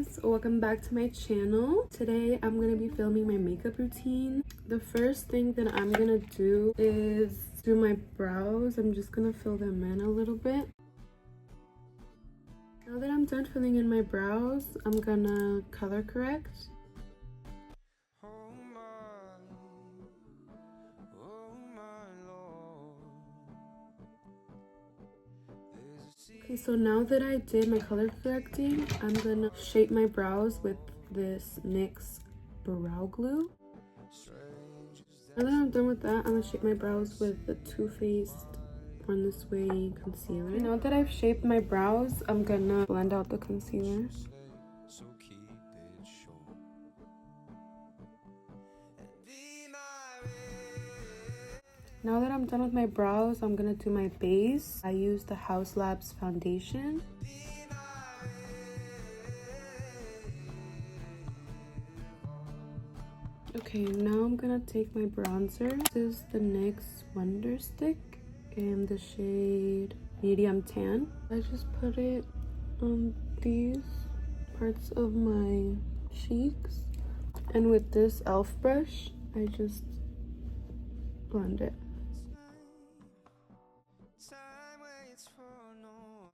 guys, welcome back to my channel. Today I'm gonna be filming my makeup routine. The first thing that I'm gonna do is do my brows. I'm just gonna fill them in a little bit. Now that I'm done filling in my brows, I'm gonna color correct. Okay, so now that I did my color correcting, I'm gonna shape my brows with this NYX brow glue. Now that I'm done with that, I'm gonna shape my brows with the Too Faced Born This Way concealer. Now that I've shaped my brows, I'm gonna blend out the concealer. Now that I'm done with my brows, I'm gonna do my base. I use the Haus Labs foundation. Okay, now I'm gonna take my bronzer. This is the NYX Wonder Stick in the shade Medium Tan. I just put it on these parts of my cheeks. And with this e.l.f. brush, I just blend it.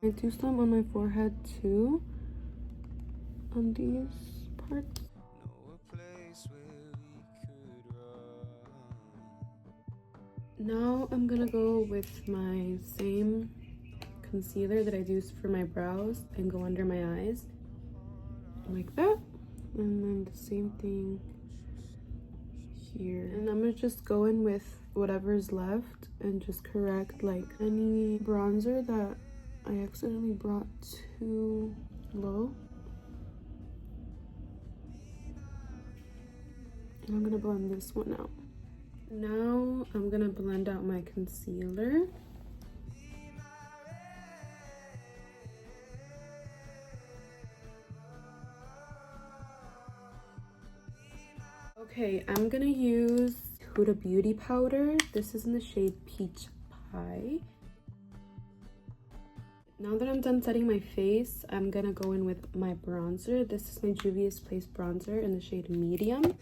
I do some on my forehead too, on these parts. Now I'm gonna go with my same concealer that I used for my brows and go under my eyes, like that. And then the same thing here. And I'm gonna just go in with whatever's left and just correct like any bronzer that I accidentally brought too low. And I'm gonna blend this one out. Now I'm gonna blend out my concealer. Okay, I'm gonna use Huda Beauty Powder. This is in the shade Peach Pie. Now that I'm done setting my face, I'm gonna go in with my bronzer. This is my Juvias Place bronzer in the shade Medium.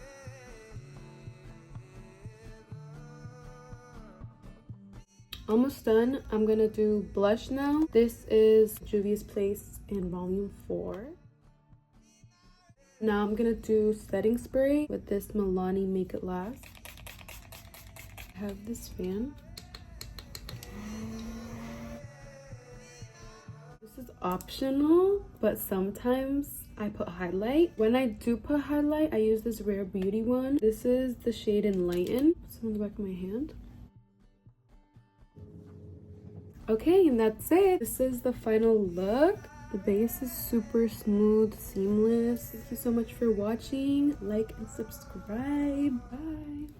Almost done. I'm gonna do blush now. This is Juvia's Place in Volume 4. Now I'm gonna do setting spray with this Milani Make It Last. I have this fan. This is optional, but sometimes I put highlight. When I do put highlight, I use this Rare Beauty one. This is the shade Enlighten. It's on the back of my hand. Okay, and that's it. This is the final look. The base is super smooth, seamless. Thank you so much for watching. Like and subscribe. Bye.